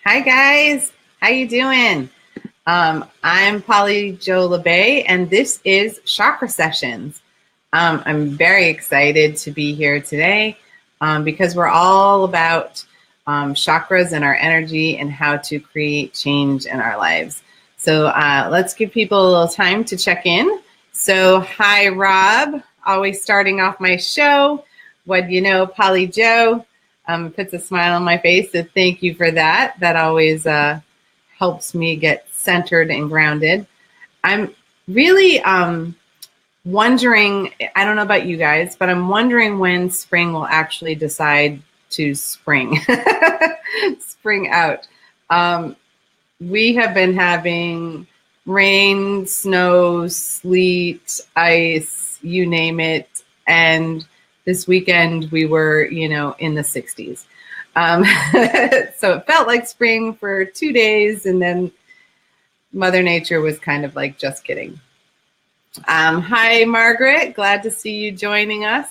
Hi guys, how you doing? I'm Polly Jo Labbe, and this is Chakra Sessions. I'm very excited to be here today because we're all about chakras and our energy and how to create change in our lives. So let's give people a little time to check in. So hi Rob, always starting off my show. What do you know, Polly Jo? Puts a smile on my face, so thank you for that. That always helps me get centered and grounded. I'm really wondering, I don't know about you guys, but I'm wondering when spring will actually decide to spring out. We have been having rain, snow, sleet, ice, you name it, and this weekend we were, in the 60s. So it felt like spring for 2 days, and then Mother Nature was kind of like, just kidding. Hi, Margaret. Glad to see you joining us.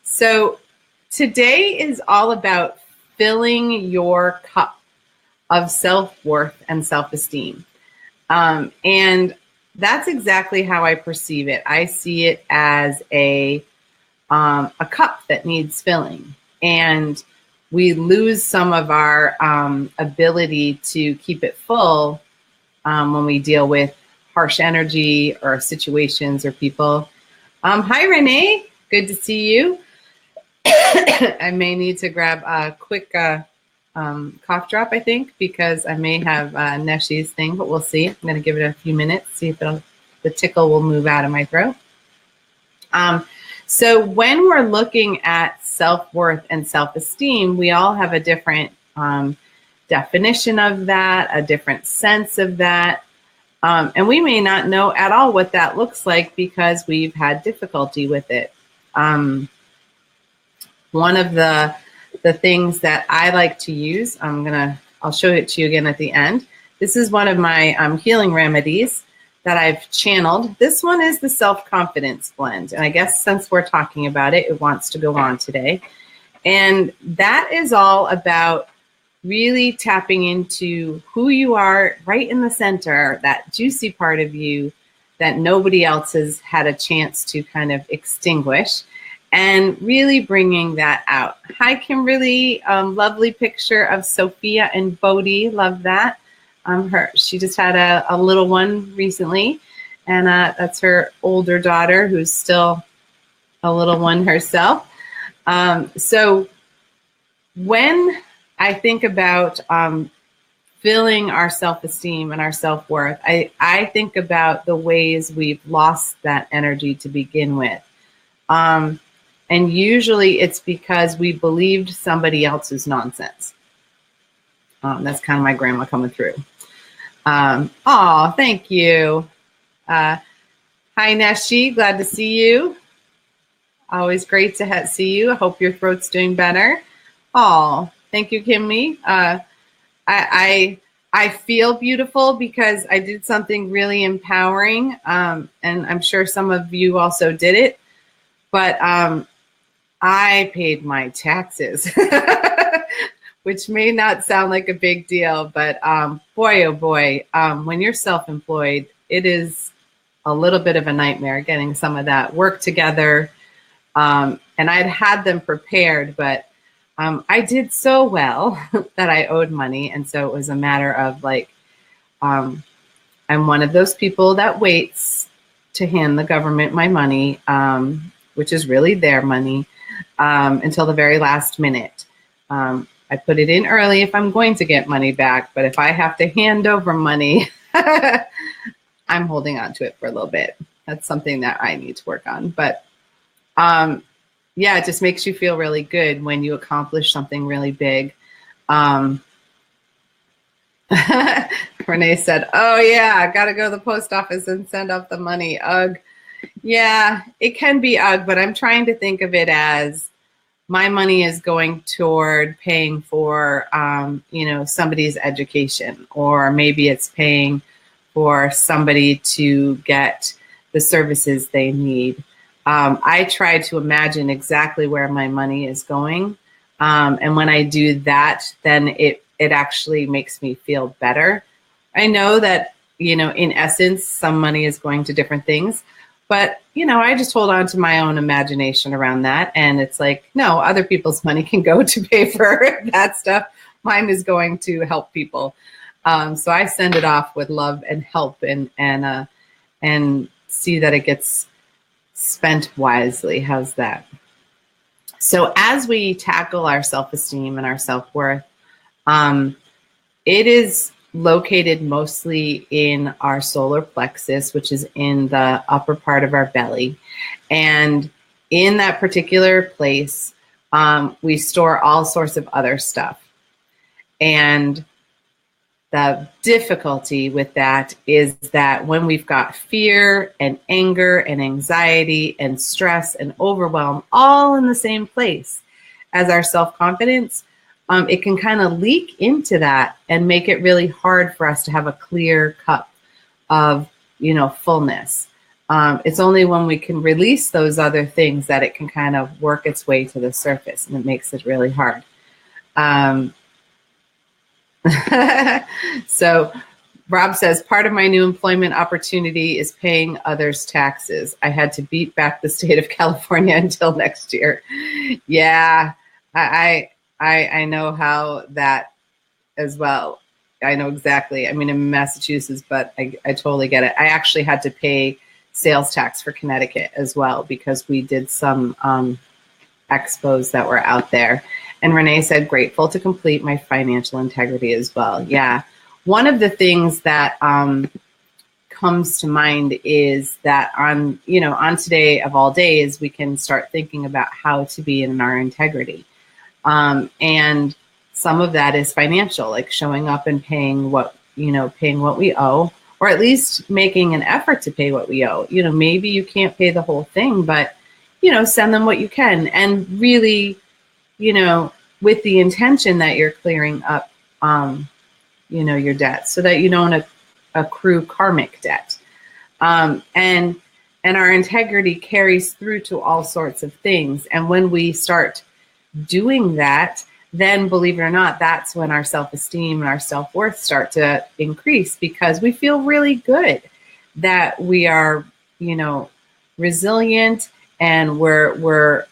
So today is all about filling your cup of self-worth and self-esteem. And that's exactly how I perceive it. I see it as a cup that needs filling, and we lose some of our ability to keep it full when we deal with harsh energy or situations or people. Hi, Renee. Good to see you. I may need to grab a quick cough drop, I think, because I may have Neshi's thing, but we'll see. I'm going to give it a few minutes, see if the tickle will move out of my throat. So when we're looking at self-worth and self-esteem, we all have a different definition of that, a different sense of that. And we may not know at all what that looks like because we've had difficulty with it. One of the things that I like to use, I'll show it to you again at the end. This is one of my healing remedies that I've channeled. This one is the self-confidence blend. And I guess since we're talking about it, it wants to go on today. And that is all about really tapping into who you are right in the center, that juicy part of you that nobody else has had a chance to kind of extinguish, and really bringing that out. Hi, Kimberly. Lovely picture of Sophia and Bodhi. Love that. She just had a little one recently, and that's her older daughter who's still a little one herself. So when I think about filling our self-esteem and our self-worth, I think about the ways we've lost that energy to begin with. And usually it's because we believed somebody else's nonsense. That's kind of my grandma coming through. Oh, thank you. Hi, Neshi. Glad to see you. Always great to see you. I hope your throat's doing better. Oh, thank you, Kimmy. I feel beautiful because I did something really empowering, and I'm sure some of you also did it. But I paid my taxes. Which may not sound like a big deal, but boy, oh boy, when you're self-employed, it is a little bit of a nightmare getting some of that work together. And I'd had them prepared, but I did so well that I owed money. And so it was a matter of like, I'm one of those people that waits to hand the government my money, which is really their money, until the very last minute. I put it in early if I'm going to get money back, but if I have to hand over money, I'm holding on to it for a little bit. That's something that I need to work on. But yeah, it just makes you feel really good when you accomplish something really big. Renee said, oh yeah, I got to go to the post office and send up the money. Ugh. Yeah, it can be ugh, but I'm trying to think of it as my money is going toward paying for, somebody's education, or maybe it's paying for somebody to get the services they need. I try to imagine exactly where my money is going. And when I do that, then it it actually makes me feel better. I know that, in essence, some money is going to different things, but, I just hold on to my own imagination around that. And it's like, no, other people's money can go to pay for that stuff. Mine is going to help people. So I send it off with love and help and see that it gets spent wisely. How's that? So as we tackle our self-esteem and our self-worth, it is located mostly in our solar plexus, which is in the upper part of our belly. And in that particular place, we store all sorts of other stuff. And the difficulty with that is that when we've got fear and anger and anxiety and stress and overwhelm all in the same place as our self-confidence, it can kind of leak into that and make it really hard for us to have a clear cup of, fullness. It's only when we can release those other things that it can kind of work its way to the surface, and it makes it really hard. So Rob says, part of my new employment opportunity is paying others' taxes. I had to beat back the state of California until next year. Yeah, I know how that as well. I know exactly. I mean, I'm in Massachusetts, but I totally get it. I actually had to pay sales tax for Connecticut as well because we did some expos that were out there. And Renee said, grateful to complete my financial integrity as well. Yeah. One of the things that comes to mind is that on today of all days, we can start thinking about how to be in our integrity. And some of that is financial, like showing up and paying what we owe, or at least making an effort to pay what we owe. Maybe you can't pay the whole thing, but, send them what you can. And really, with the intention that you're clearing up, your debt so that you don't accrue karmic debt. And our integrity carries through to all sorts of things. And when we start doing that, then believe it or not, that's when our self-esteem and our self-worth start to increase because we feel really good that we are, resilient and we're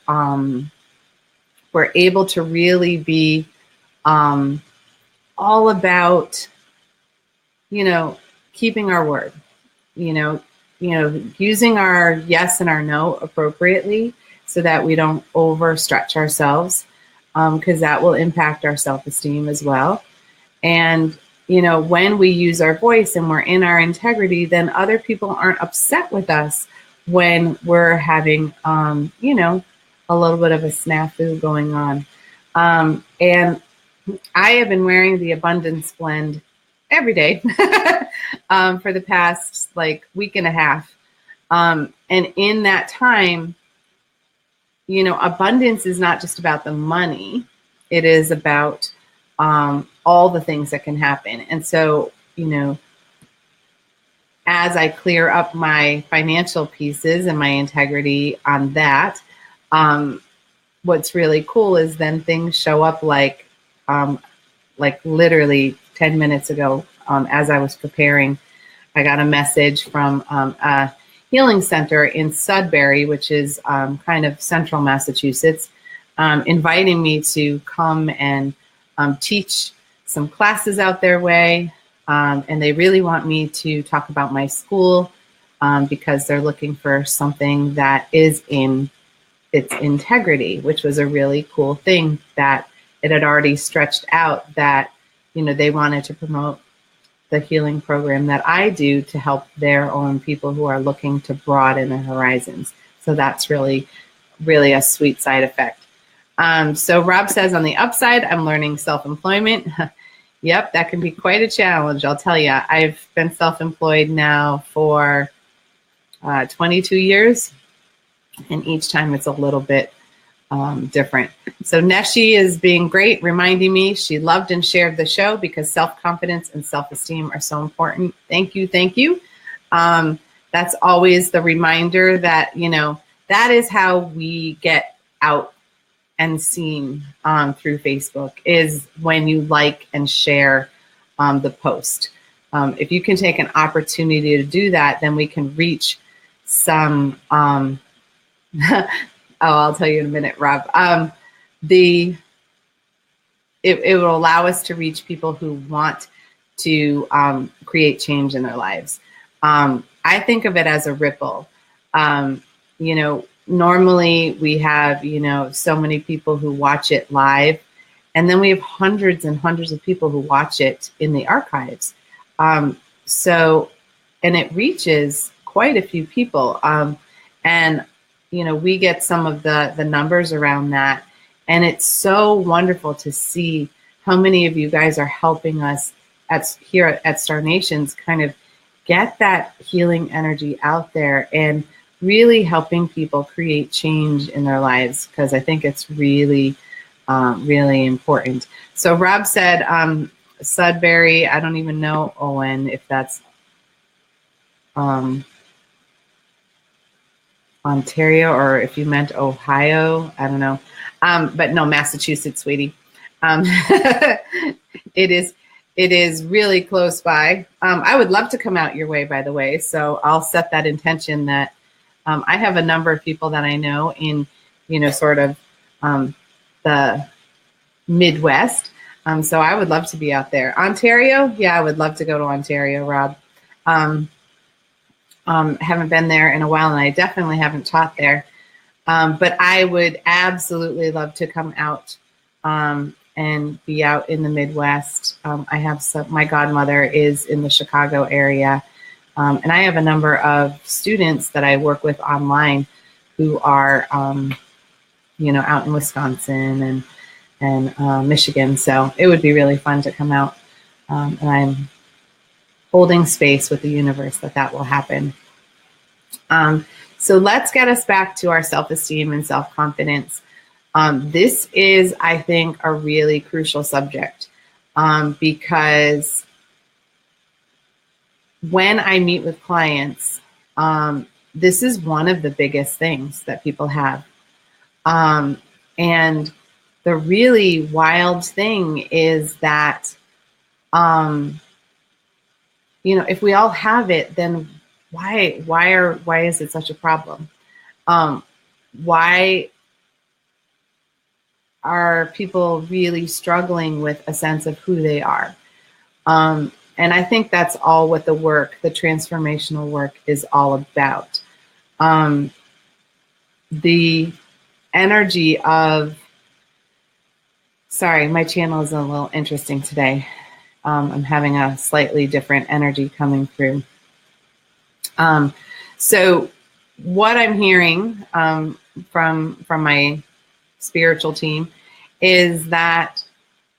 able to really be all about, keeping our word, using our yes and our no appropriately so that we don't overstretch ourselves, because that will impact our self-esteem as well. And, when we use our voice and we're in our integrity, then other people aren't upset with us when we're having, a little bit of a snafu going on. And I have been wearing the Abundance Blend every day for the past week and a half. And in that time, abundance is not just about the money. It is about all the things that can happen. And so, as I clear up my financial pieces and my integrity on that, what's really cool is then things show up like literally 10 minutes ago, as I was preparing, I got a message from a healing center in Sudbury, which is kind of central Massachusetts, inviting me to come and teach some classes out their way. And they really want me to talk about my school because they're looking for something that is in its integrity, which was a really cool thing that it had already stretched out that, they wanted to promote the healing program that I do to help their own people who are looking to broaden their horizons. So that's really, really a sweet side effect. So Rob says, on the upside, I'm learning self-employment. Yep, that can be quite a challenge, I'll tell you. I've been self-employed now for 22 years, and each time it's a little bit different. So Neshi is being great, reminding me she loved and shared the show because self-confidence and self-esteem are so important. Thank you. Thank you. That's always the reminder that, that is how we get out and seen through Facebook is when you like and share the post. If you can take an opportunity to do that, then we can reach some, I'll tell you in a minute, Rob. It will allow us to reach people who want to create change in their lives. I think of it as a ripple. Normally we have, so many people who watch it live, and then we have hundreds and hundreds of people who watch it in the archives. And it reaches quite a few people. And we get some of the numbers around that. And it's so wonderful to see how many of you guys are helping us here at Star Nations kind of get that healing energy out there and really helping people create change in their lives, because I think it's really, really important. So Rob said, Sudbury, I don't even know, Owen, if that's Ontario or if you meant Ohio, I don't know. But no, Massachusetts, sweetie. It is really close by. I would love to come out your way, by the way. So I'll set that intention that I have a number of people that I know in, sort of the Midwest. So I would love to be out there. Ontario, yeah, I would love to go to Ontario, Rob. Haven't been there in a while, and I definitely haven't taught there. But I would absolutely love to come out and be out in the Midwest. I have my godmother is in the Chicago area, and I have a number of students that I work with online who are, out in Wisconsin and Michigan. So it would be really fun to come out, and I'm holding space with the universe that will happen. So let's get us back to our self-esteem and self-confidence. This is, I think, a really crucial subject because when I meet with clients, this is one of the biggest things that people have. And the really wild thing is that, if we all have it, then why is it such a problem? Why are people really struggling with a sense of who they are? And I think that's all what the transformational work is all about. The energy of, sorry, my channel is a little interesting today. I'm having a slightly different energy coming through. So what I'm hearing from my spiritual team is that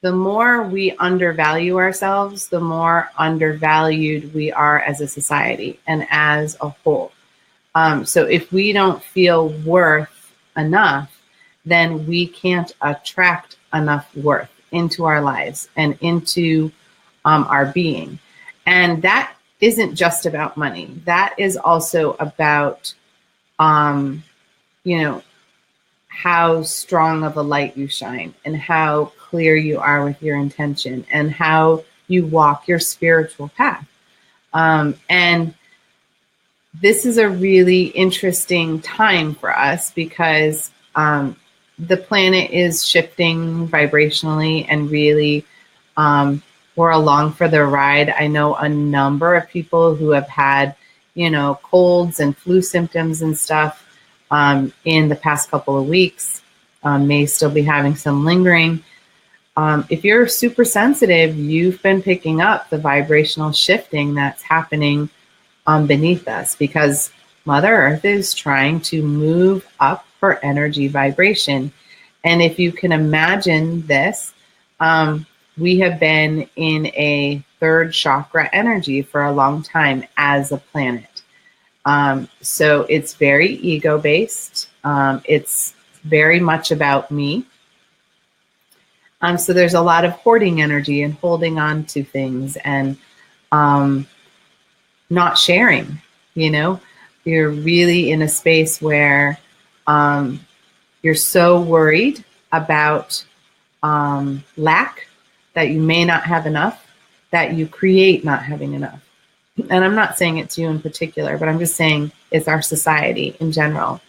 the more we undervalue ourselves, the more undervalued we are as a society and as a whole. So if we don't feel worth enough, then we can't attract enough worth into our lives and into our being. And that isn't just about money. That is also about, how strong of a light you shine and how clear you are with your intention and how you walk your spiritual path. And this is a really interesting time for us because the planet is shifting vibrationally and really we're along for the ride. I know a number of people who have had, colds and flu symptoms and stuff in the past couple of weeks, may still be having some lingering. If you're super sensitive, you've been picking up the vibrational shifting that's happening beneath us because Mother Earth is trying to move up her energy vibration. And if you can imagine this, we have been in a third chakra energy for a long time as a planet. So it's very ego-based. It's very much about me. So there's a lot of hoarding energy and holding on to things and not sharing, You're really in a space where you're so worried about lack, that you may not have enough, that you create not having enough. And I'm not saying it's you in particular, but I'm just saying it's our society in general.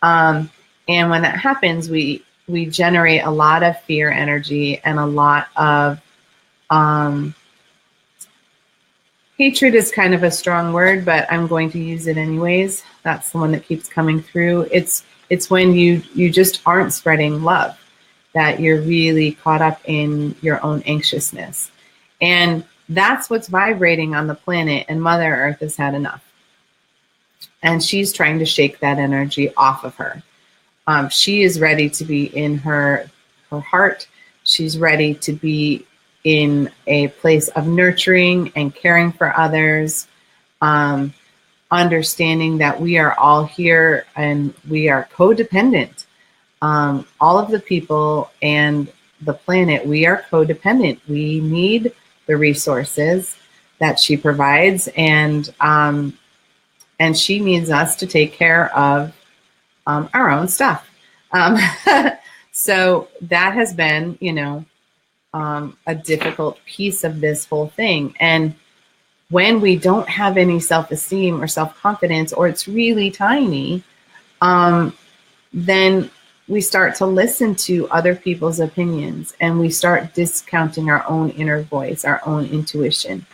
And when that happens, we generate a lot of fear energy and a lot of hatred is kind of a strong word, but I'm going to use it anyways. That's the one that keeps coming through. It's when you just aren't spreading love, that you're really caught up in your own anxiousness. And that's what's vibrating on the planet, and Mother Earth has had enough. And she's trying to shake that energy off of her. She is ready to be in her heart. She's ready to be in a place of nurturing and caring for others, understanding that we are all here and we are codependent. All of the people and the planet, we are codependent. We need the resources that she provides, and she needs us to take care of our own stuff. So that has been, a difficult piece of this whole thing. And when we don't have any self-esteem or self-confidence, or it's really tiny, then we start to listen to other people's opinions, and we start discounting our own inner voice, our own intuition.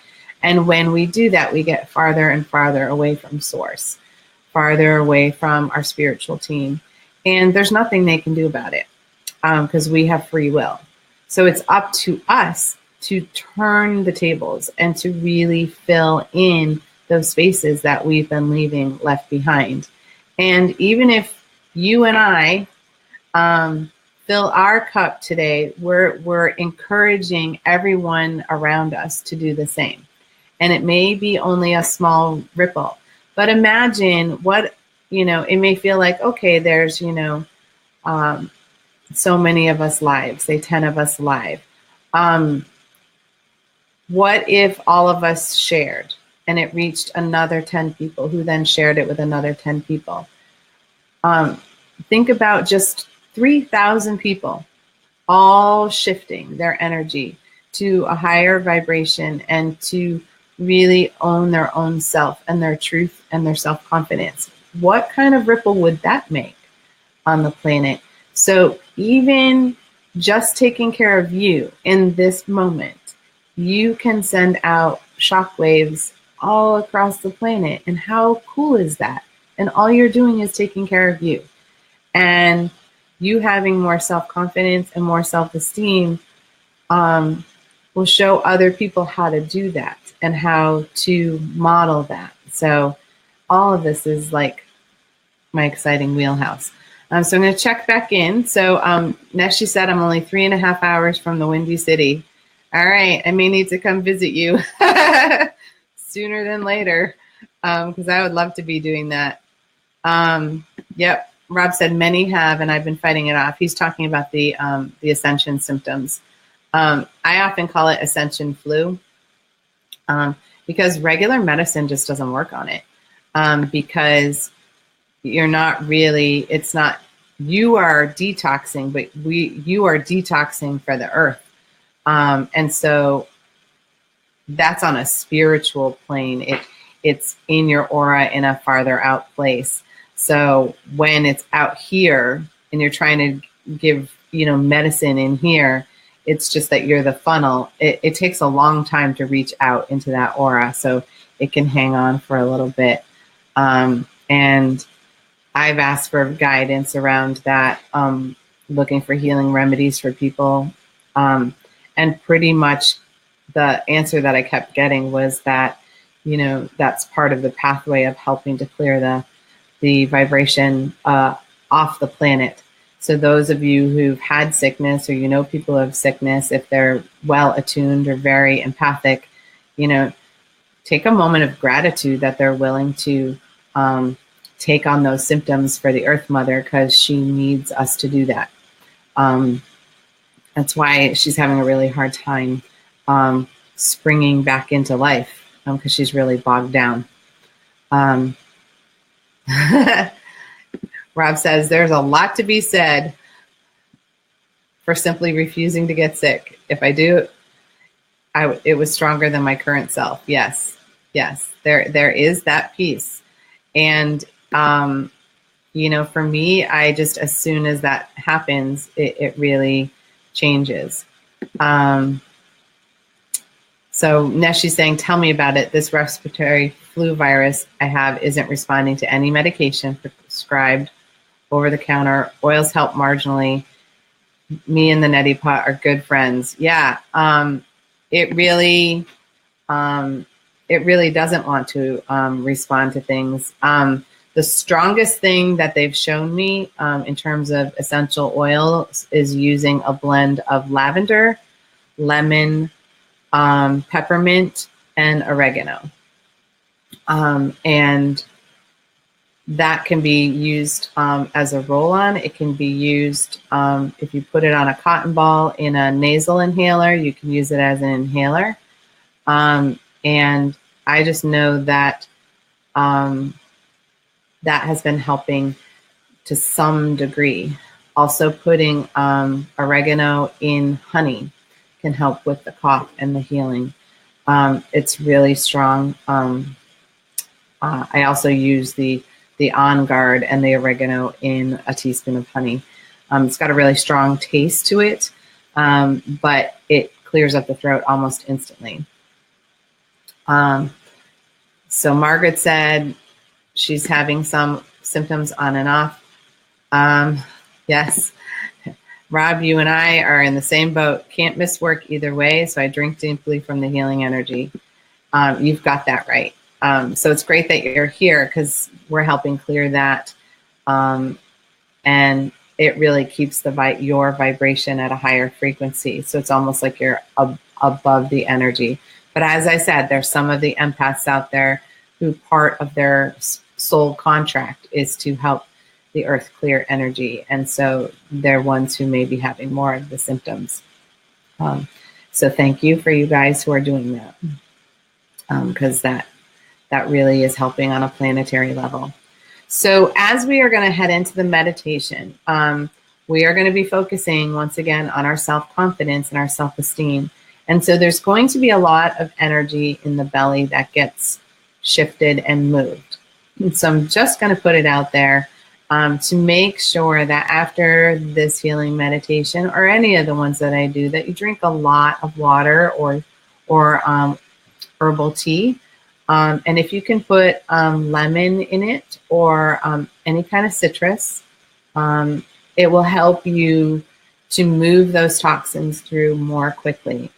And when we do that, we get farther and farther away from source, farther away from our spiritual team. And there's nothing they can do about it, because we have free will. So it's up to us to turn the tables and to really fill in those spaces that we've been leaving left behind. And even if you and I fill our cup today, we're encouraging everyone around us to do the same. And it may be only a small ripple, but imagine what, it may feel like, okay, there's, so many of us live, say 10 of us live. What if all of us shared and it reached another 10 people who then shared it with another 10 people? Think about just 3,000 people all shifting their energy to a higher vibration and to really own their own self and their truth and their self-confidence. What kind of ripple would that make on the planet? So even just taking care of you in this moment, you can send out shockwaves all across the planet. And how cool is that? And all you're doing is taking care of you. And you having more self-confidence and more self-esteem will show other people how to do that and how to model that. So all of this is like my exciting wheelhouse. So I'm going to check back in. So Neshi said, I'm only 3.5 hours from the Windy City. All right. I may need to come visit you sooner than later, because I would love to be doing that. Yep. Rob said many have, and I've been fighting it off. He's talking about the ascension symptoms. I often call it ascension flu, because regular medicine just doesn't work on it, because you're not really, it's not, you are detoxing, but you are detoxing for the earth. And so that's on a spiritual plane. It's in your aura in a farther out place. So when it's out here and you're trying to give, medicine in here, it's just that you're the funnel. It takes a long time to reach out into that aura. So it can hang on for a little bit. And I've asked for guidance around that, looking for healing remedies for people. And pretty much the answer that I kept getting was that, that's part of the pathway of helping to clear the vibration off the planet. So those of you who've had sickness, or people who have sickness, if they're well attuned or very empathic, take a moment of gratitude that they're willing to take on those symptoms for the Earth Mother, because she needs us to do that. That's why she's having a really hard time springing back into life, because she's really bogged down. Rob says, there's a lot to be said. for simply refusing to get sick. If I do, it was stronger than my current self. Yes, yes, there is that piece. And, you know, for me, I just, as soon as that happens, it really changes. So Neshi's saying, tell me about it. This respiratory flu virus I have isn't responding to any medication prescribed over the counter. Oils help marginally. Me and the neti pot are good friends. Yeah. It really doesn't want to respond to things. The strongest thing that they've shown me in terms of essential oils is using a blend of lavender, lemon, peppermint, and oregano. And that can be used as a roll-on. It can be used if you put it on a cotton ball in a nasal inhaler. You can use it as an inhaler. And I just know that that has been helping to some degree. Also, putting oregano in honey can help with the cough and the healing. It's really strong. I also use the On Guard and the oregano in a teaspoon of honey. It's got a really strong taste to it, but it clears up the throat almost instantly. So Margaret said she's having some symptoms on and off. Yes. Rob, you and I are in the same boat. Can't miss work either way, so I drink deeply from the healing energy. You've got that right. So it's great that you're here because we're helping clear that. And it really keeps your vibration at a higher frequency. So it's almost like you're above the energy. But as I said, there's some of the empaths out there who part of their soul contract is to help the earth clear energy. And so they're ones who may be having more of the symptoms. So thank you for you guys who are doing that. Because that really is helping on a planetary level. So as we are going to head into the meditation, we are going to be focusing once again on our self-confidence and our self-esteem. And so there's going to be a lot of energy in the belly that gets shifted and moved. And so I'm just going to put it out there to make sure that after this healing meditation, or any of the ones that I do, that you drink a lot of water or herbal tea. And if you can put lemon in it or any kind of citrus, it will help you to move those toxins through more quickly.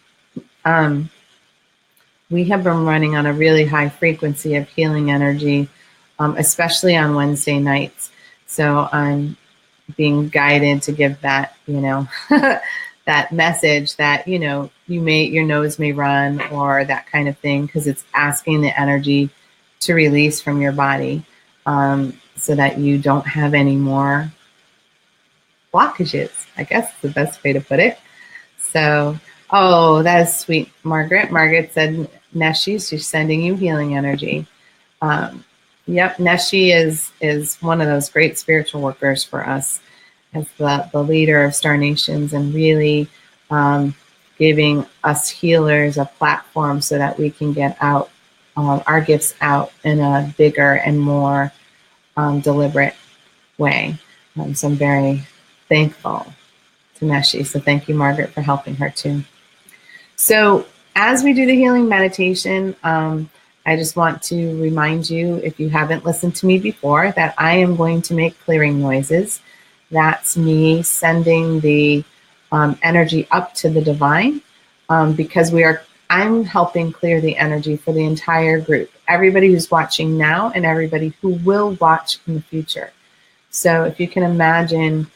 We have been running on a really high frequency of healing energy, especially on Wednesday nights. So I'm being guided to give that, that message that, your nose may run or that kind of thing, because it's asking the energy to release from your body so that you don't have any more blockages, I guess is the best way to put it. So, oh, that is sweet, Margaret. Margaret said, Neshi, she's sending you healing energy. Yep, Neshi is one of those great spiritual workers for us as the leader of Star Nations, and really giving us healers a platform so that we can get out our gifts out in a bigger and more deliberate way. So I'm very thankful to Neshi. So thank you, Margaret, for helping her too. So as we do the healing meditation, I just want to remind you, if you haven't listened to me before, that I am going to make clearing noises. That's me sending the energy up to the divine, because I'm helping clear the energy for the entire group, everybody who's watching now and everybody who will watch in the future. So if you can imagine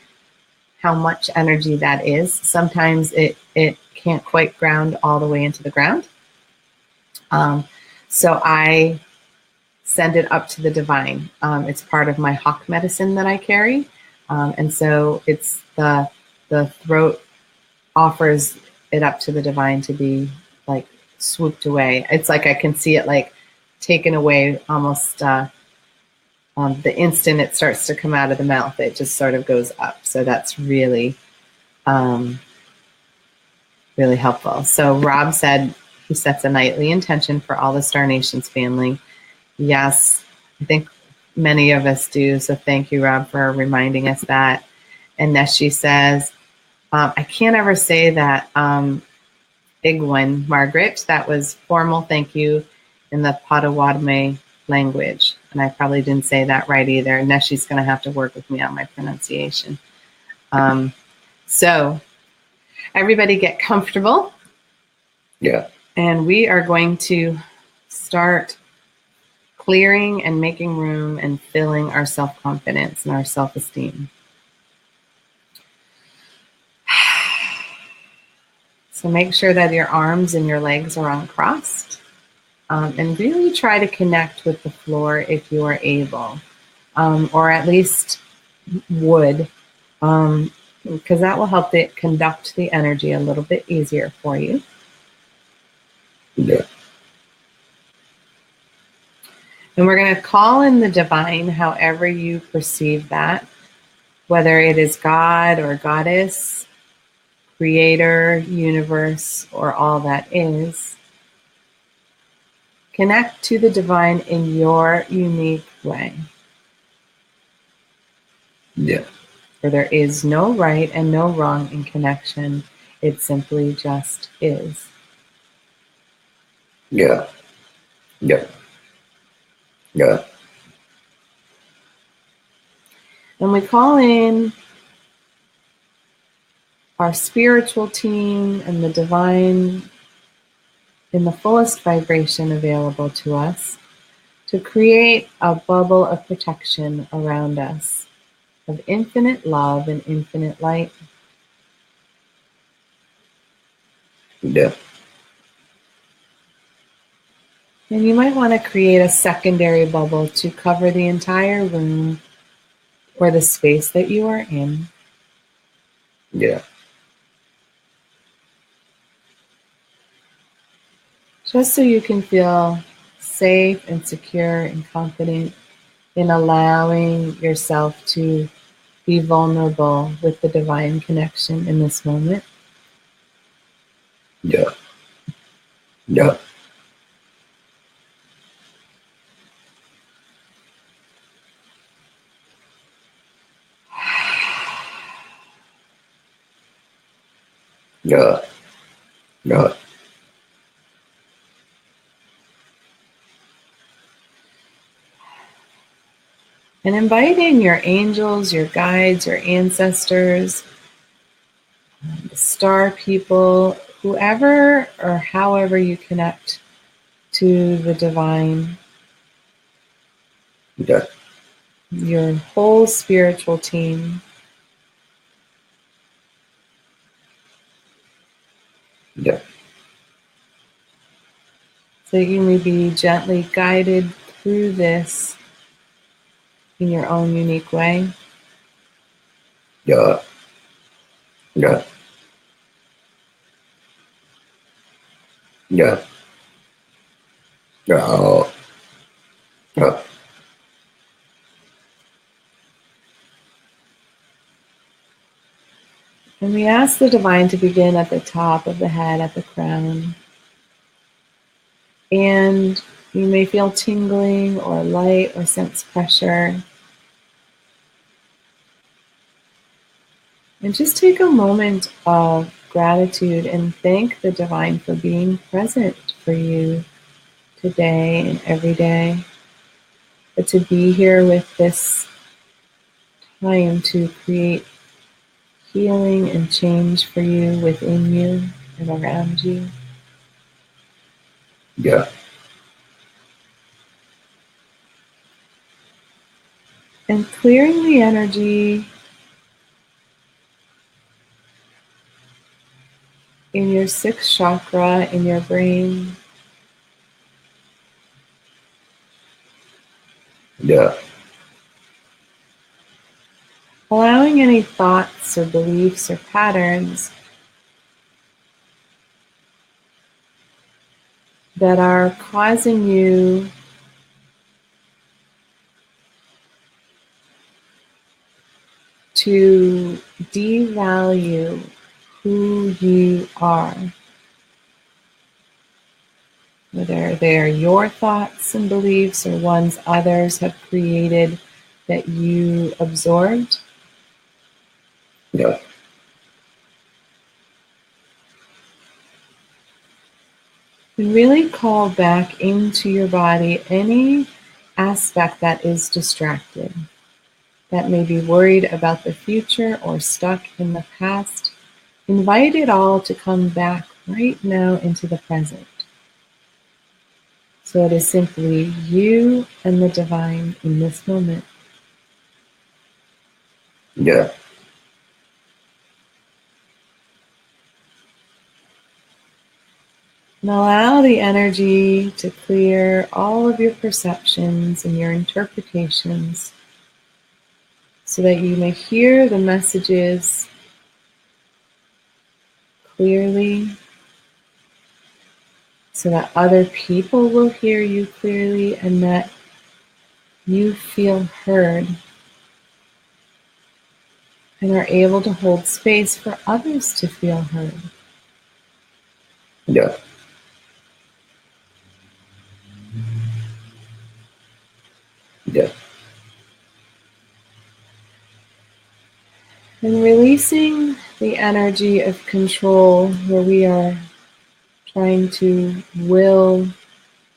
how much energy that is, sometimes it can't quite ground all the way into the ground. So I send it up to the divine. It's part of my hawk medicine that I carry. And so it's the throat offers it up to the divine to be like swooped away. It's like I can see it like taken away almost the instant it starts to come out of the mouth. It just sort of goes up. So that's really really helpful. So Rob said he sets a nightly intention for all the Star Nations family. Yes, I think many of us do. So thank you, Rob, for reminding us that. And Neshi says, I can't ever say that Igwin, Margaret. That was formal thank you in the Potawatomi language. And I probably didn't say that right either. Neshi's going to have to work with me on my pronunciation. So everybody get comfortable. Yeah. And we are going to start clearing and making room and filling our self-confidence and our self-esteem. So make sure that your arms and your legs are uncrossed, and really try to connect with the floor if you are able, or at least would, because that will help to conduct the energy a little bit easier for you. Yeah. And we're going to call in the divine however you perceive that, whether it is God or goddess, creator, universe, or all that is. Connect to the divine in your unique way. Yeah. For there is no right and no wrong in connection. It simply just is. Yeah. Yeah. Yeah. And we call in our spiritual team and the divine in the fullest vibration available to us to create a bubble of protection around us, of infinite love and infinite light. Yeah. And you might want to create a secondary bubble to cover the entire room or the space that you are in. Yeah. Just so you can feel safe and secure and confident in allowing yourself to be vulnerable with the divine connection in this moment. Yeah. Yeah. Yeah. Yeah. And inviting your angels, your guides, your ancestors, the star people, whoever or however you connect to the divine, Yeah. your whole spiritual team. Yeah. So you may be gently guided through this in your own unique way. Yeah. Yeah. Yeah. Yeah. Yeah. And we ask the divine to begin at the top of the head, at the crown. And you may feel tingling or light or sense pressure. And just take a moment of gratitude and thank the divine for being present for you today and every day. But to be here with this time to create healing and change for you within you and around you. Yeah. And clearing the energy in your sixth chakra, in your brain. Yeah. Allowing any thoughts or beliefs or patterns that are causing you to devalue who you are. Whether they are your thoughts and beliefs or ones others have created that you absorbed. Yeah. And really call back into your body any aspect that is distracted, that may be worried about the future or stuck in the past. Invite it all to come back right now into the present. So it is simply you and the divine in this moment. Yeah. And allow the energy to clear all of your perceptions and your interpretations so that you may hear the messages clearly, so that other people will hear you clearly and that you feel heard and are able to hold space for others to feel heard. Yeah. Yeah. And releasing the energy of control where we are trying to will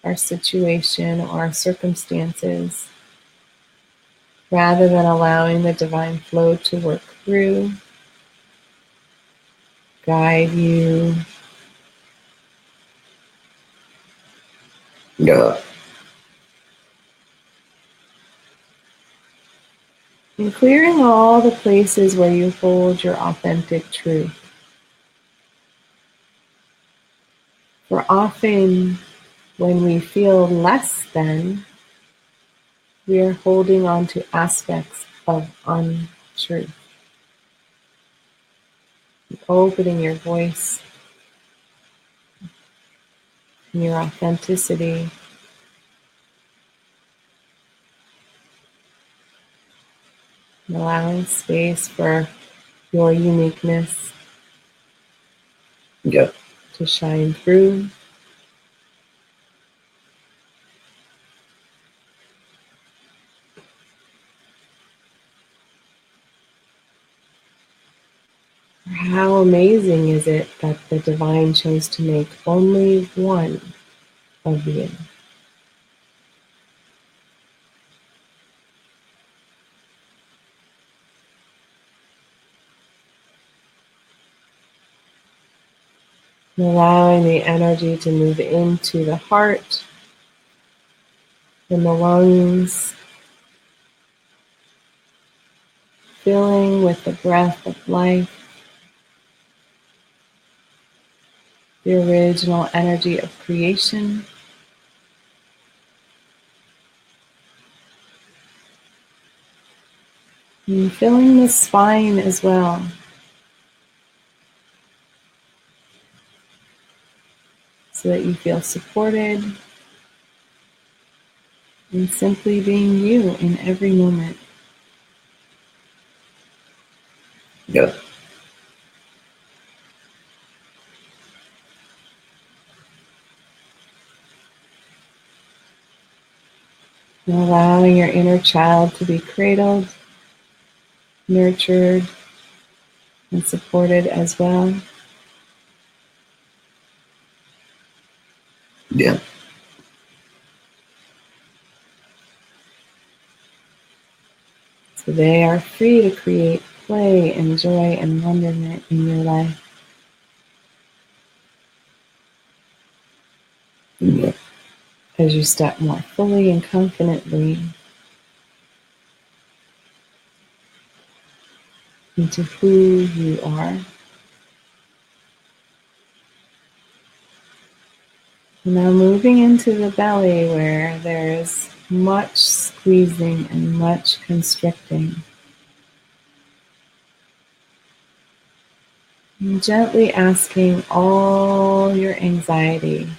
our situation or our circumstances rather than allowing the divine flow to work through, guide you, Yeah. and clearing all the places where you hold your authentic truth. For often when we feel less than, we are holding on to aspects of untruth. Opening your voice and your authenticity, and allowing space for your uniqueness Yeah. to shine through. How amazing is it that the divine chose to make only one of you? And allowing the energy to move into the heart and the lungs, filling with the breath of life, the original energy of creation. And filling the spine as well, so that you feel supported and simply being you in every moment. Yeah. And allowing your inner child to be cradled, nurtured, and supported as well. Yeah. So they are free to create play and joy and wonderment in your life Yeah. as you step more fully and confidently into who you are. Now moving into the belly where there is much squeezing and much constricting. And gently asking all your anxiety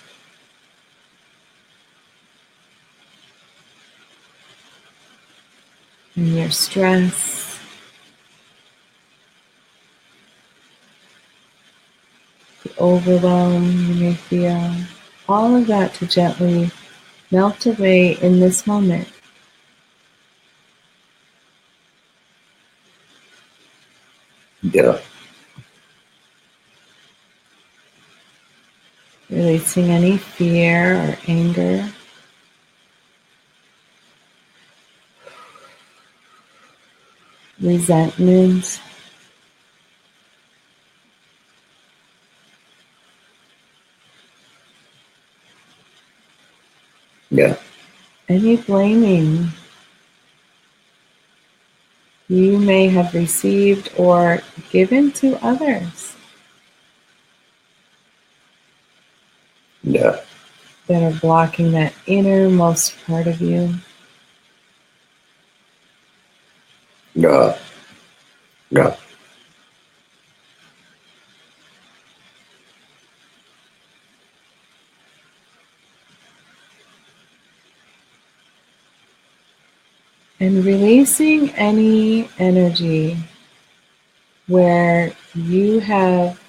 and your stress overwhelm you may feel, all of that to gently melt away in this moment. Yeah. Releasing any fear or anger. Resentment. Yeah. Any blaming you may have received or given to others Yeah. that are blocking that innermost part of you. Yeah. Yeah. And releasing any energy where you have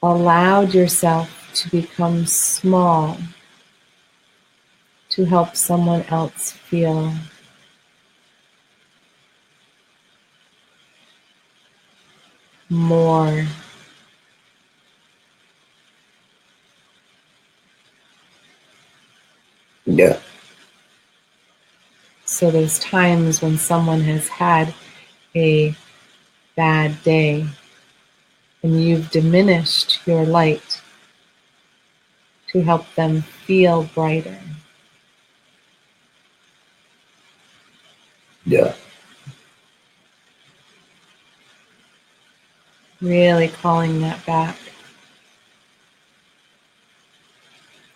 allowed yourself to become small to help someone else feel more. Yeah. So there's times when someone has had a bad day and you've diminished your light to help them feel brighter. Yeah. Really calling that back.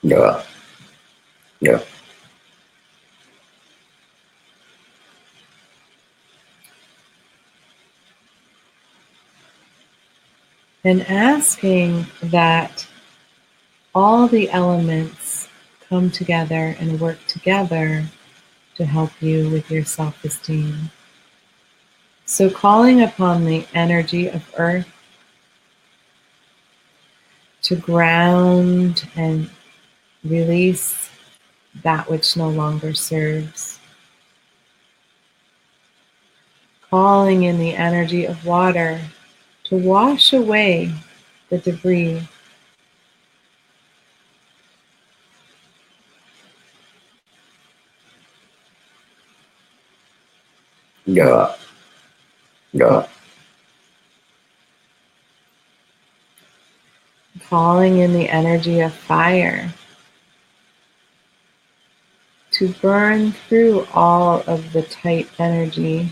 Yeah. Yeah. And asking that all the elements come together and work together to help you with your self-esteem. So calling upon the energy of earth to ground and release that which no longer serves. Calling in the energy of water to wash away the debris. Yeah. Yeah. Calling in the energy of fire to burn through all of the tight energy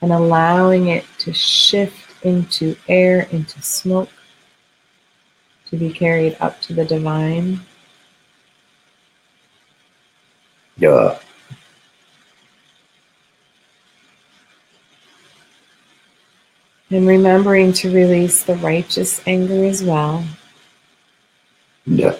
and allowing it to shift into air, into smoke, to be carried up to the divine. Yeah. And remembering to release the righteous anger as well. Yeah.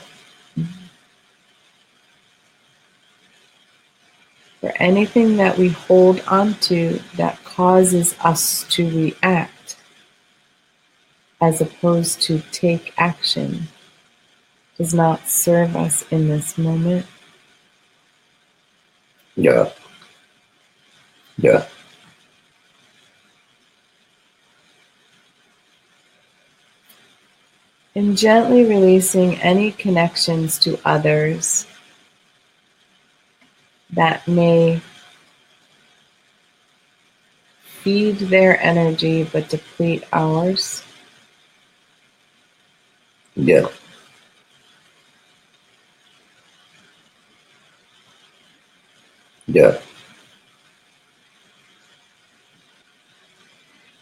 For anything that we hold onto that causes us to react as opposed to take action does not serve us in this moment. Yeah. Yeah. And gently releasing any connections to others that may feed their energy but deplete ours. Yeah. Yeah.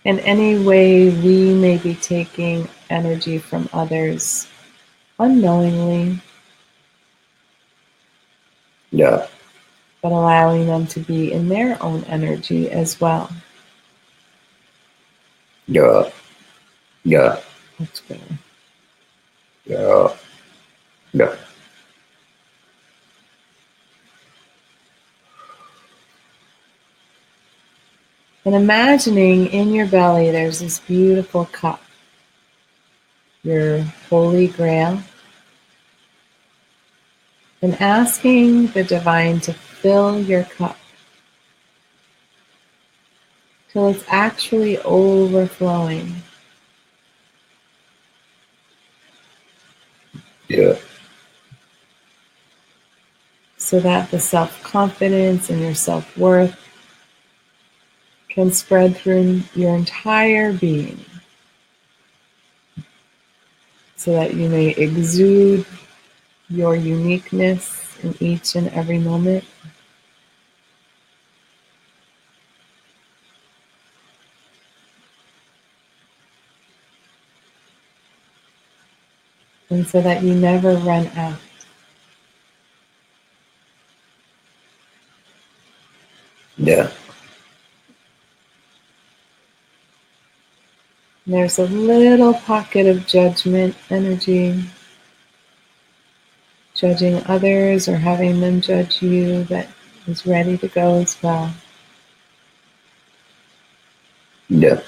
In any way we may be taking energy from others unknowingly, Yeah. but allowing them to be in their own energy as well. Yeah. Yeah. That's better. Yeah. Yeah. And imagining in your belly there's this beautiful cup your holy grail, and asking the divine to fill your cup till it's actually overflowing. Yeah. So that the self-confidence and your self-worth can spread through your entire being, so that you may exude your uniqueness in each and every moment. And so that you never run out. Yeah. There's a little pocket of judgment energy, judging others or having them judge you, that is ready to go as well. Yeah.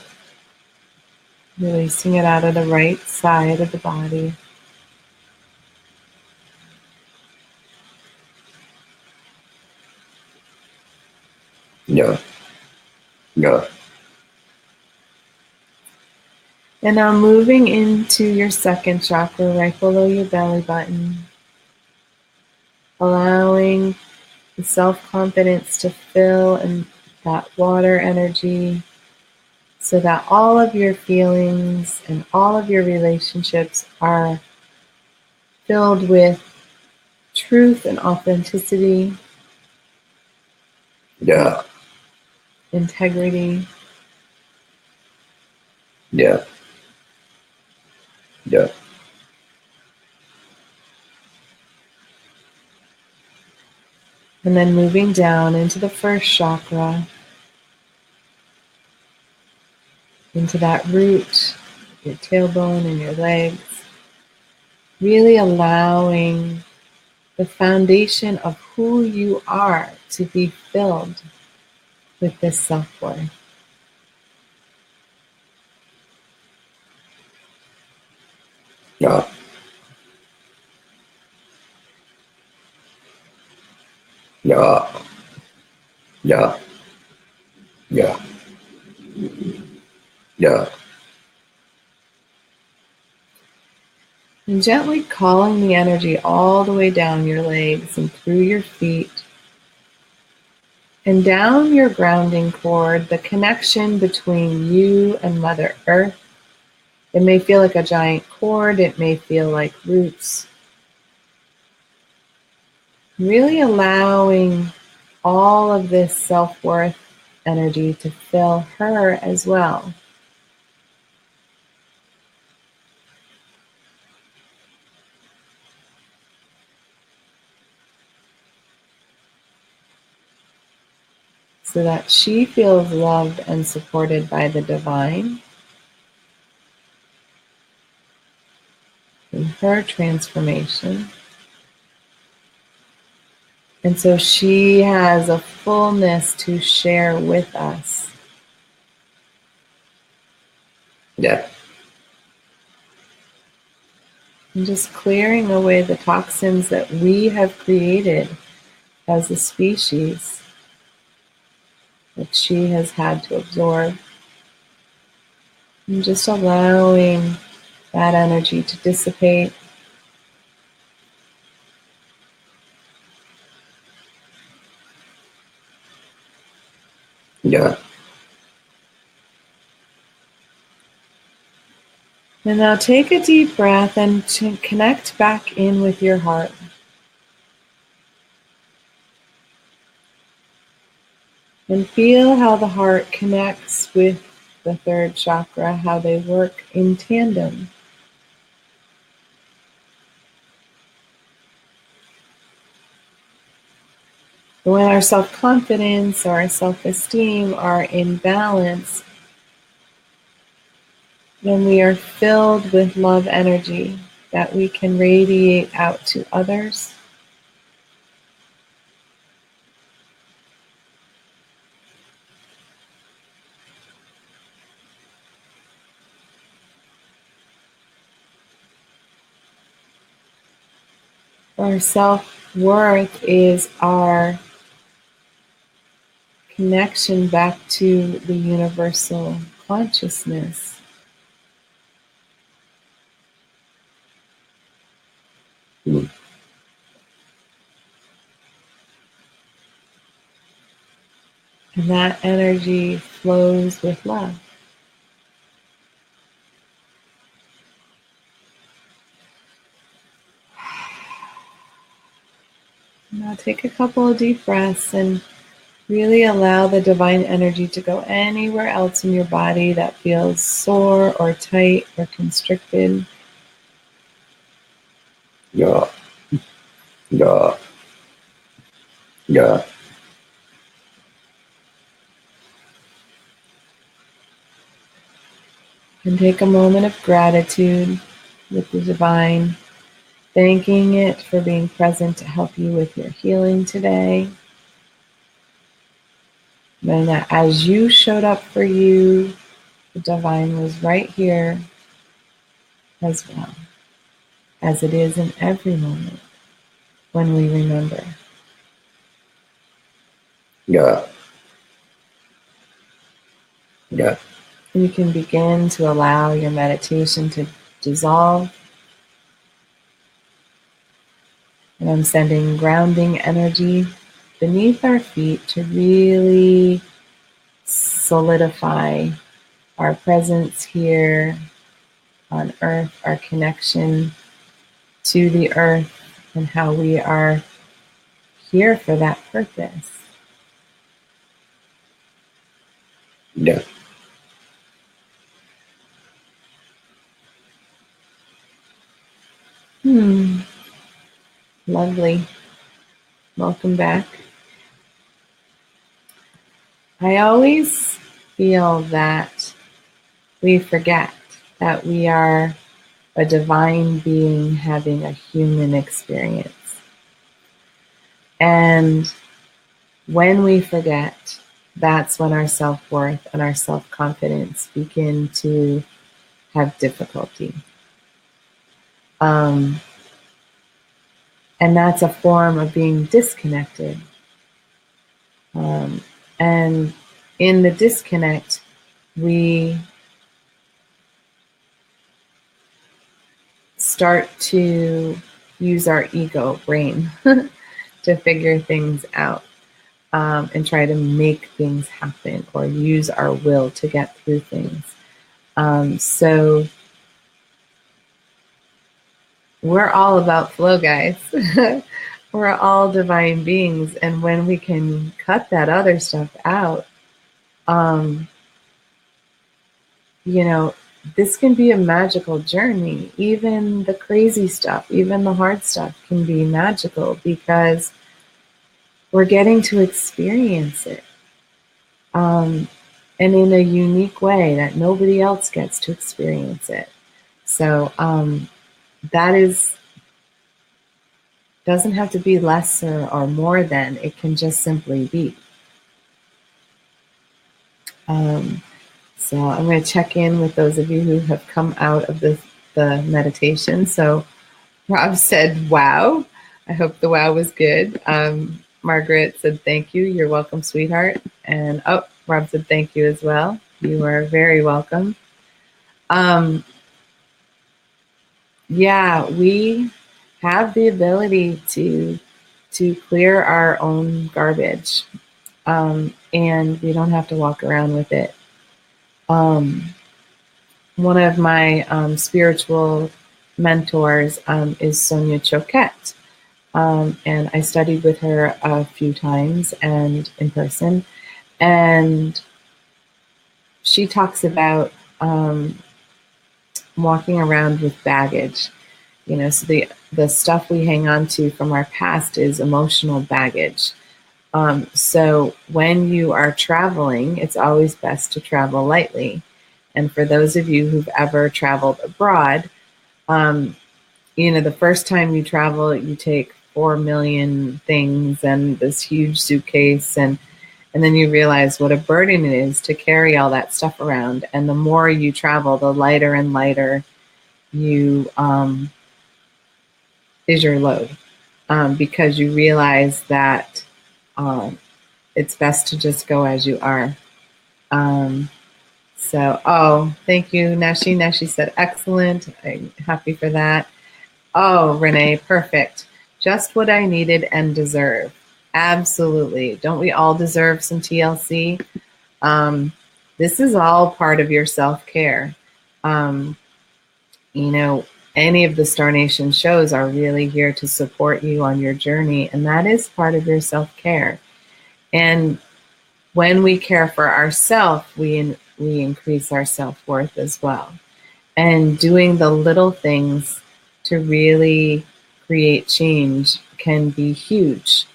Releasing it out of the right side of the body. Yeah. Yeah. And now moving into your second chakra, right below your belly button, allowing the self-confidence to fill in that water energy, so that all of your feelings and all of your relationships are filled with truth and authenticity, Yeah. integrity. Yeah. Yeah. And then moving down into the first chakra, into that root, your tailbone and your legs, really allowing the foundation of who you are to be filled with this self-worth. Yeah. Yeah. Yeah. Yeah. Yeah. And gently calling the energy all the way down your legs and through your feet and down your grounding cord, the connection between you and Mother Earth. It may feel like a giant cord, it may feel like roots. Really allowing all of this self-worth energy to fill her as well. So that she feels loved and supported by the divine in her transformation. And so she has a fullness to share with us. Yeah. And just clearing away the toxins that we have created as a species that she has had to absorb. And just allowing that energy to dissipate. Yeah. And now take a deep breath and to connect back in with your heart. And feel how the heart connects with the third chakra, how they work in tandem. When our self-confidence or our self-esteem are in balance, then we are filled with love energy that we can radiate out to others. Our self-worth is our connection back to the universal consciousness. Mm. And that energy flows with love. Now take a couple of deep breaths and really allow the divine energy to go anywhere else in your body that feels sore or tight or constricted. Yeah. Yeah. Yeah. And take a moment of gratitude with the divine, thanking it for being present to help you with your healing today. And that as you showed up for you, the divine was right here as well, as it is in every moment when we remember. Yeah. Yeah. And you can begin to allow your meditation to dissolve. And I'm sending grounding energy beneath our feet to really solidify our presence here on earth, our connection to the earth, and how we are here for that purpose. Yeah. Lovely. Welcome back. I always feel that we forget that we are a divine being having a human experience. And when we forget, that's when our self-worth and our self-confidence begin to have difficulty. And that's a form of being disconnected. And in the disconnect, we start to use our ego brain to figure things out and try to make things happen or use our will to get through things. So we're all about flow, guys. We're all divine beings. And when we can cut that other stuff out, this can be a magical journey. Even the crazy stuff, even the hard stuff can be magical because we're getting to experience it. And in a unique way that nobody else gets to experience it. So that doesn't have to be lesser or more than, it can just simply be. So I'm going to check in with those of you who have come out of the meditation. So Rob said, wow. I hope the wow was good. Margaret said, thank you. You're welcome, sweetheart. And Rob said, thank you as well. You are very welcome. Yeah, we have the ability to clear our own garbage. And we don't have to walk around with it. One of my spiritual mentors is Sonia Choquette. And I studied with her a few times and in person. And she talks about walking around with baggage. So the stuff we hang on to from our past is emotional baggage. So when you are traveling, it's always best to travel lightly. And for those of you who've ever traveled abroad, the first time you travel, you take 4 million things and this huge suitcase, and then you realize what a burden it is to carry all that stuff around. And the more you travel, the lighter and lighter you is your load. because you realize that it's best to just go as you are. Oh, thank you, Neshi. Neshi said, excellent. I'm happy for that. Oh, Renee, perfect. Just what I needed and deserve. Absolutely. Don't we all deserve some TLC? This is all part of your self-care. Any of the Star Nation shows are really here to support you on your journey, and that is part of your self-care. And when we care for ourselves, we increase our self-worth as well. And doing the little things to really create change can be huge.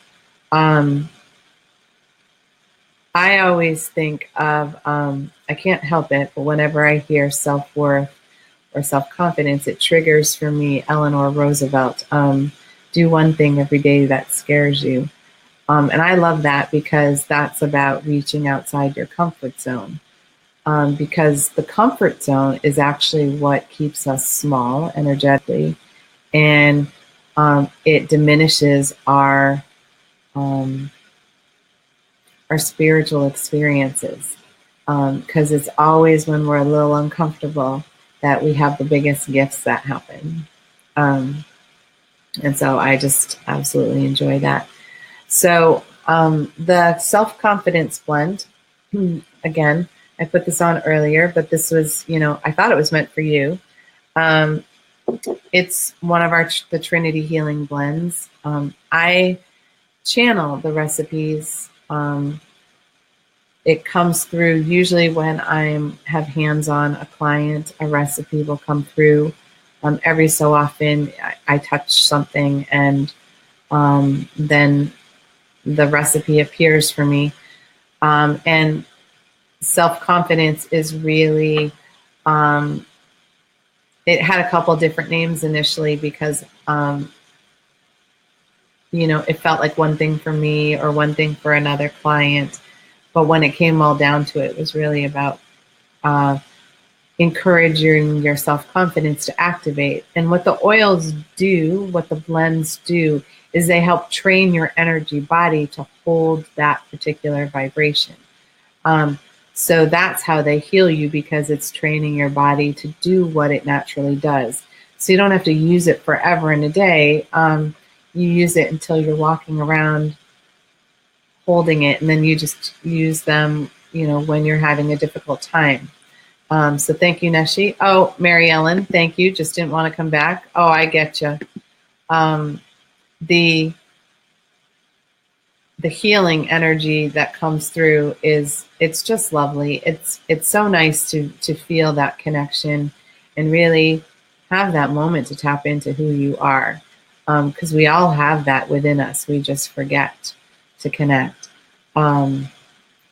I always think of, I can't help it, but whenever I hear self-worth or self-confidence, it triggers for me Eleanor Roosevelt. Do one thing every day that scares you. And I love that because that's about reaching outside your comfort zone. Because the comfort zone is actually what keeps us small energetically, and it diminishes our spiritual experiences. Because it's always when we're a little uncomfortable that we have the biggest gifts that happen. And so I just absolutely enjoy that. So the self-confidence blend, again, I put this on earlier, but this was, I thought it was meant for you. It's one of the Trinity Healing blends. I channel the recipes. It comes through usually when I have hands-on a client, a recipe will come through. Every so often I touch something and then the recipe appears for me. And self-confidence is really, it had a couple different names initially because, it felt like one thing for me or one thing for another client. But when it came all down to it, it was really about encouraging your self-confidence to activate. And what the oils do, what the blends do, is they help train your energy body to hold that particular vibration. So that's how they heal you, because it's training your body to do what it naturally does. So you don't have to use it forever in a day. You use it until you're walking around holding it, and then you just use them, when you're having a difficult time. So thank you, Neshi. Oh, Mary Ellen, thank you. Just didn't want to come back. Oh, I get you. The healing energy that comes through it's just lovely. It's so nice to feel that connection and really have that moment to tap into who you are. Because we all have that within us. We just forget to connect. And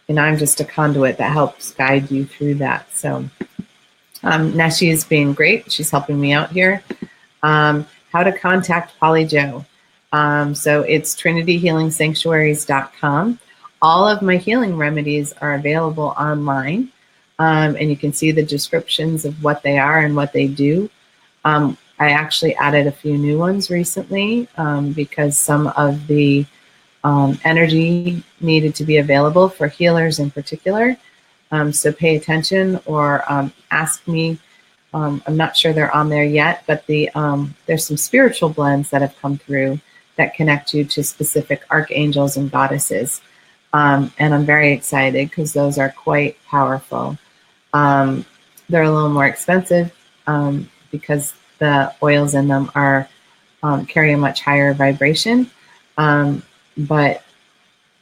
I'm just a conduit that helps guide you through that. So Neshi is being great. She's helping me out here. How to contact Polly Jo. So it's trinityhealingsanctuaries.com. All of my healing remedies are available online. And you can see the descriptions of what they are and what they do. I actually added a few new ones recently because some of the energy needed to be available for healers in particular. So pay attention or ask me. I'm not sure they're on there yet, but there's some spiritual blends that have come through that connect you to specific archangels and goddesses. And I'm very excited because those are quite powerful. They're a little more expensive because the oils in them are carry a much higher vibration, but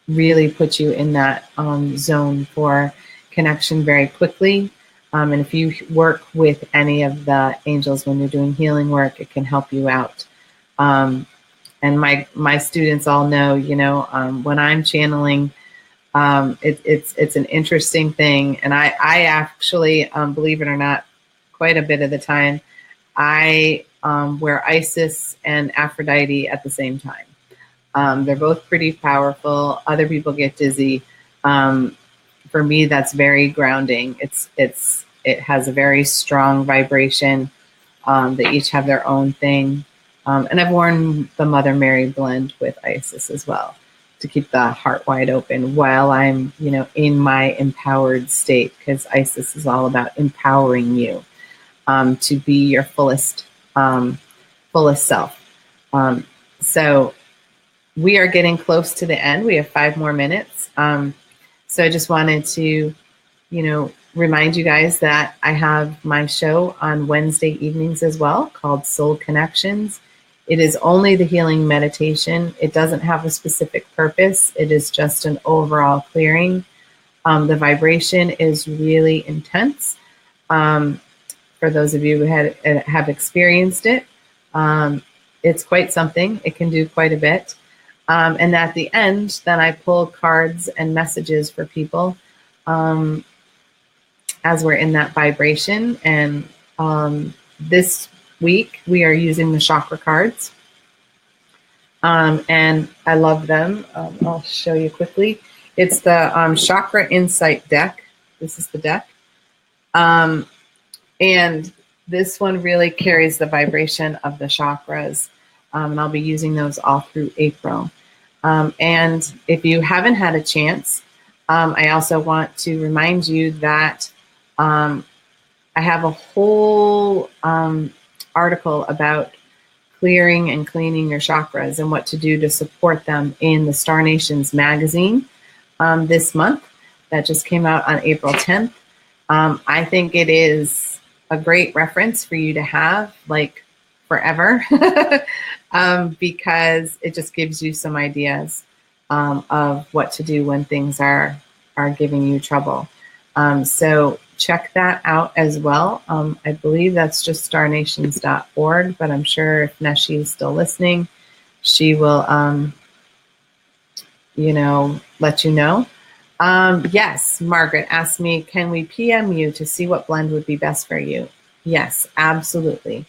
really put you in that zone for connection very quickly. And if you work with any of the angels when you're doing healing work, it can help you out. And my students all know, when I'm channeling, it's an interesting thing. And I actually, believe it or not, quite a bit of the time, I wear Isis and Aphrodite at the same time. They're both pretty powerful. Other people get dizzy. For me, that's very grounding. It has a very strong vibration. They each have their own thing. And I've worn the Mother Mary blend with Isis as well to keep the heart wide open while I'm, in my empowered state, because Isis is all about empowering you to be your fullest self. So we are getting close to the end. We have 5 more minutes. So I just wanted to, remind you guys that I have my show on Wednesday evenings as well called Soul Connections. It is only the healing meditation. It doesn't have a specific purpose. It is just an overall clearing. The vibration is really intense. For those of you who have experienced it, it's quite something. It can do quite a bit. And at the end, then I pull cards and messages for people as we're in that vibration. And this week, we are using the chakra cards. And I love them. I'll show you quickly. It's the Chakra Insight deck. This is the deck. And this one really carries the vibration of the chakras. And I'll be using those all through April. And if you haven't had a chance, I also want to remind you that I have a whole article about clearing and cleaning your chakras and what to do to support them in the Star Nations magazine this month that just came out on April 10th. I think it is a great reference for you to have like forever because it just gives you some ideas of what to do when things are giving you trouble. So check that out as well. I believe that's just starnations.org, but I'm sure if Neshi is still listening, she will, let you know. Yes, Margaret asked me, can we PM you to see what blend would be best for you? Yes, absolutely.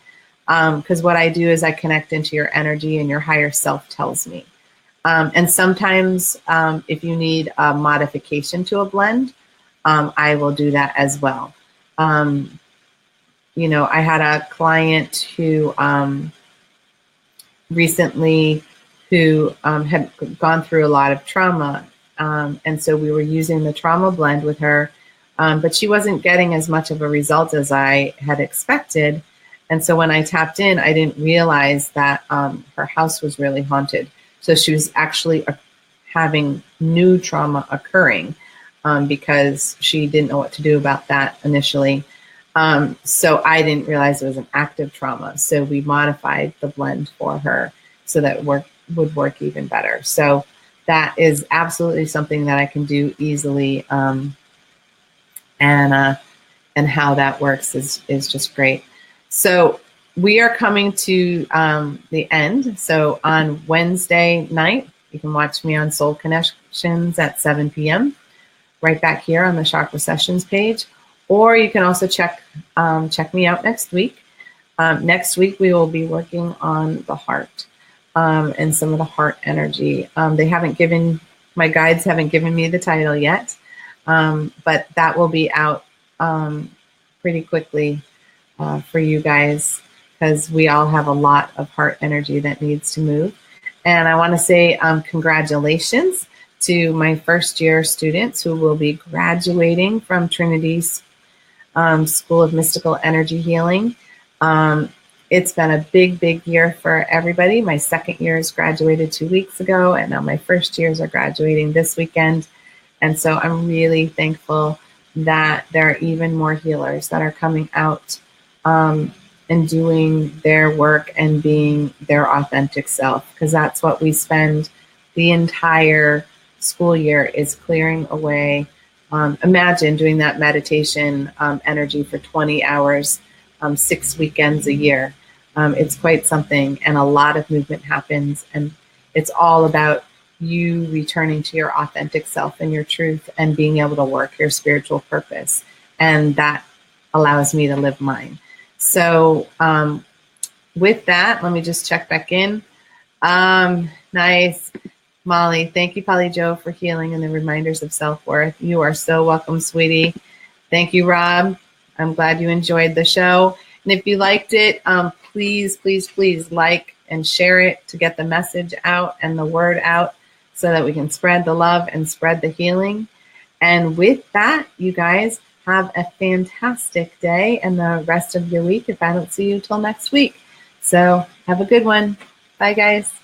Because what I do is I connect into your energy and your higher self tells me. And sometimes if you need a modification to a blend, I will do that as well. I had a client who recently who had gone through a lot of trauma. And so we were using the trauma blend with her, but she wasn't getting as much of a result as I had expected. And so when I tapped in, I didn't realize that her house was really haunted. So she was actually having new trauma occurring. Because she didn't know what to do about that initially. So I didn't realize it was an active trauma. So we modified the blend for her so that it would work even better. So that is absolutely something that I can do easily. And how that works is just great. So we are coming to the end. So on Wednesday night, you can watch me on Soul Connections at 7 p.m. right back here on the Chakra Sessions page. Or you can also check me out next week. Next week, we will be working on the heart and some of the heart energy. My guides haven't given me the title yet, but that will be out pretty quickly for you guys because we all have a lot of heart energy that needs to move. And I want to say congratulations to my first-year students who will be graduating from Trinity's School of Mystical Energy Healing. It's been a big, big year for everybody. My second years graduated 2 weeks ago, and now my first years are graduating this weekend. And so I'm really thankful that there are even more healers that are coming out and doing their work and being their authentic self, because that's what we spend the entire school year is clearing away. Imagine doing that meditation energy for 20 hours, 6 weekends a year. It's quite something, and a lot of movement happens, and it's all about you returning to your authentic self and your truth and being able to work your spiritual purpose. And that allows me to live mine. So with that, let me just check back in. Nice. Molly, thank you, Polly Joe, for healing and the reminders of self-worth. You are so welcome, sweetie. Thank you, Rob. I'm glad you enjoyed the show. And if you liked it, please, please, please like and share it to get the message out and the word out so that we can spread the love and spread the healing. And with that, you guys have a fantastic day and the rest of your week if I don't see you till next week. So have a good one. Bye, guys.